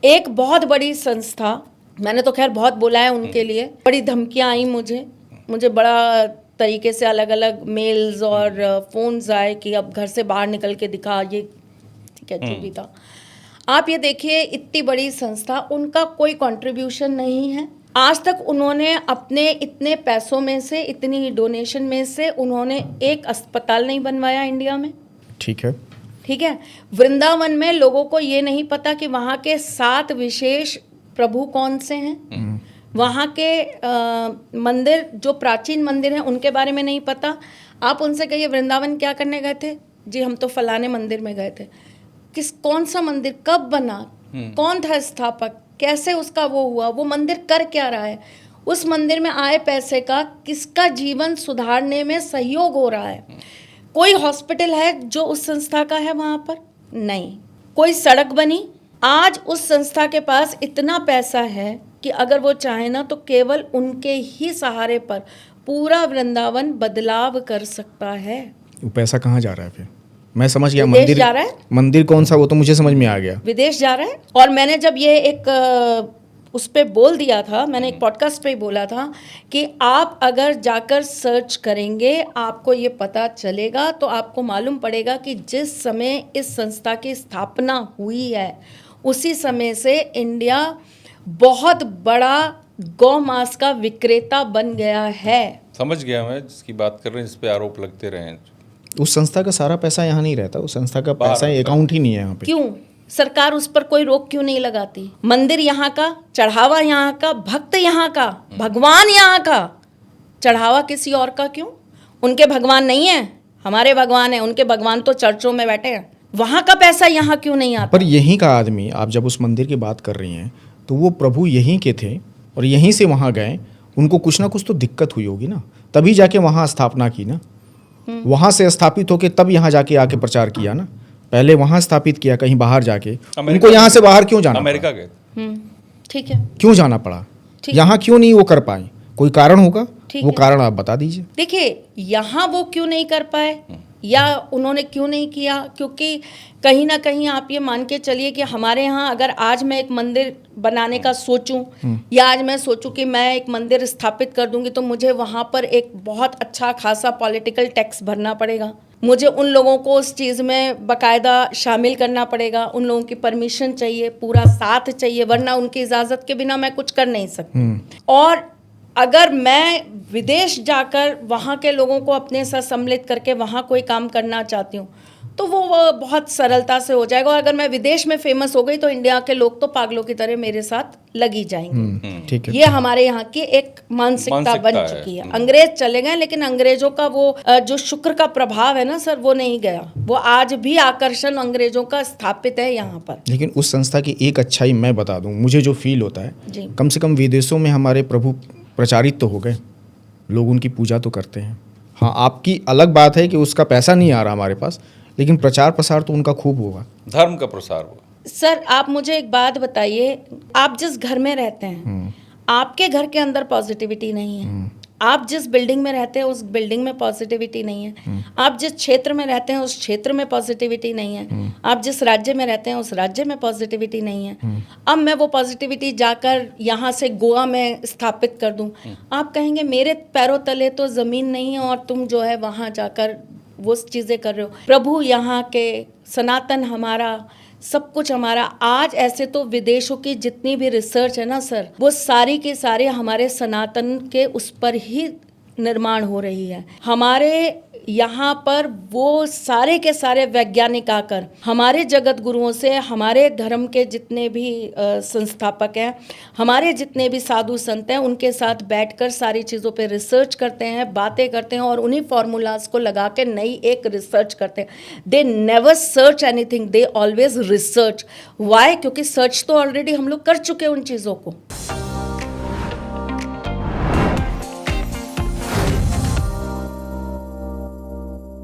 एक बहुत बड़ी संस्था, मैंने तो खैर बहुत बोला है उनके लिए, बड़ी धमकियां आई मुझे बड़ा तरीके से अलग अलग मेल्स और फोन्स आए कि अब घर से बाहर निकल के दिखा, ये ठीक है जो भी था। आप ये देखिए, इतनी बड़ी संस्था, उनका कोई कंट्रीब्यूशन नहीं है आज तक। उन्होंने अपने इतने पैसों में से, इतनी डोनेशन में से, उन्होंने एक अस्पताल नहीं बनवाया इंडिया में। ठीक है। वृंदावन में लोगों को ये नहीं पता कि वहाँ के 7 विशेष प्रभु कौन से हैं। वहाँ के मंदिर, जो प्राचीन मंदिर हैं, उनके बारे में नहीं पता। आप उनसे कहिए वृंदावन क्या करने गए थे? जी हम तो फलाने मंदिर में गए थे। कौन सा मंदिर, कब बना, कौन था स्थापक, कैसे उसका वो हुआ, वो मंदिर कर क्या रहा है, उस मंदिर में आए पैसे का किसका जीवन सुधारने में सहयोग हो रहा है। कोई हॉस्पिटल है जो उस संस्था का है वहाँ पर? नहीं। कोई सड़क बनी? आज उस संस्था के पास इतना पैसा है कि अगर वो चाहे ना तो केवल उनके ही सहारे पर पूरा वृंदावन बदलाव कर सकता है। वो पैसा कहाँ जा रहा है फिर? मैं समझ गया, विदेश जा रहा है। मंदिर कौन सा, वो तो मुझे समझ में आ गया। विदेश जा रहा है। और मैंने जब ये एक उस पे बोल दिया था, मैंने एक पॉडकास्ट पे ही बोला था कि आप अगर जाकर सर्च करेंगे आपको ये पता चलेगा, तो आपको मालूम पड़ेगा कि जिस समय इस संस्था की स्थापना हुई है उसी समय से इंडिया बहुत बड़ा गौ मांस का विक्रेता बन गया है। समझ गया मैं जिसकी बात कर रहे हैं, जिस पे आरोप लगते रहे हैं। उस संस्था का सारा पैसा यहाँ नहीं रहता, उस संस्था का पैसा अकाउंट ही नहीं है यहाँ पे। क्यों सरकार उस पर कोई रोक क्यों नहीं लगाती? मंदिर यहाँ का, चढ़ावा यहाँ का, भक्त यहाँ का, भगवान यहाँ का, चढ़ावा किसी और का क्यों? उनके भगवान नहीं है, हमारे भगवान है। उनके भगवान तो चर्चों में बैठे हैं। वहाँ का पैसा यहाँ क्यों नहीं आता? पर यहीं का आदमी, आप जब उस मंदिर की बात कर रही हैं तो वो प्रभु यहीं के थे और यहीं से वहाँ गए, उनको कुछ ना कुछ तो दिक्कत हुई होगी ना, तभी जाके वहाँ स्थापना की ना। वहाँ से स्थापित होके तब यहाँ जाके आके प्रचार किया ना। पहले वहाँ स्थापित किया, कहीं बाहर जाके। उनको यहाँ से बाहर क्यों जाना? अमेरिका गए। ठीक है, क्यों जाना पड़ा? यहाँ क्यों नहीं वो कर पाए? कोई कारण होगा, वो कारण आप बता दीजिए। देखिए, यहाँ वो क्यों नहीं कर पाए या उन्होंने क्यों नहीं किया, क्योंकि कहीं ना कहीं आप ये मान के चलिए कि हमारे यहाँ अगर आज मैं एक मंदिर बनाने का सोचूं या आज मैं सोचूं कि मैं एक मंदिर स्थापित कर दूंगी, तो मुझे वहाँ पर एक बहुत अच्छा खासा पॉलिटिकल टैक्स भरना पड़ेगा। मुझे उन लोगों को उस चीज़ में बाकायदा शामिल करना पड़ेगा, उन लोगों की परमिशन चाहिए, पूरा साथ चाहिए, वरना उनकी इजाज़त के बिना मैं कुछ कर नहीं सकती। और अगर मैं विदेश जाकर वहाँ के लोगों को अपने साथ सम्मिलित करके वहाँ कोई काम करना चाहती हूँ तो वो बहुत सरलता से हो जाएगा। और अगर मैं विदेश में फेमस हो गई तो इंडिया के लोग तो पागलों की तरह मेरे साथ लगी जाएंगे। ठीक है। ये हमारे यहाँ की एक मानसिकता बन चुकी है। अंग्रेज चले गए लेकिन अंग्रेजों का वो जो शुक्र का प्रभाव है ना सर, वो नहीं गया। वो आज भी आकर्षण अंग्रेजों का स्थापित है यहाँ पर। लेकिन उस संस्था की एक अच्छाई मैं बता दूं, मुझे जो फील होता है, कम से कम विदेशों में हमारे प्रभु प्रचारित तो हो गए, लोग उनकी पूजा तो करते हैं। हाँ, आपकी अलग बात है कि उसका पैसा नहीं आ रहा हमारे पास, लेकिन प्रचार प्रसार तो उनका खूब होगा, धर्म का प्रसार हुआ। सर आप मुझे एक बात बताइए, आप जिस घर में रहते हैं आपके घर के अंदर पॉजिटिविटी नहीं है। आप जिस बिल्डिंग में रहते हैं उस बिल्डिंग में पॉजिटिविटी नहीं है। आप जिस क्षेत्र में रहते हैं उस क्षेत्र में पॉजिटिविटी नहीं है। आप जिस राज्य में रहते हैं उस राज्य में पॉजिटिविटी नहीं है। अब मैं वो पॉजिटिविटी जाकर यहाँ से गोवा में स्थापित कर दूँ, आप कहेंगे मेरे पैरों तले तो ज़मीन नहीं है और तुम जो है वहाँ जाकर वो चीज़ें कर रहे हो। प्रभु यहाँ के, सनातन हमारा, सब कुछ हमारा। आज ऐसे तो विदेशों की जितनी भी रिसर्च है ना सर, वो सारी के सारे हमारे सनातन के उस पर ही निर्माण हो रही है। हमारे यहाँ पर वो सारे के सारे वैज्ञानिक आकर हमारे जगत गुरुओं से, हमारे धर्म के जितने भी संस्थापक हैं, हमारे जितने भी साधु संत हैं, उनके साथ बैठकर सारी चीज़ों पे रिसर्च करते हैं, बातें करते हैं और उन्हीं फॉर्मूलाज को लगा के नई एक रिसर्च करते हैं। They never search anything, they always research. Why? क्योंकि सर्च तो ऑलरेडी हम लोग कर चुके हैं उन चीज़ों को।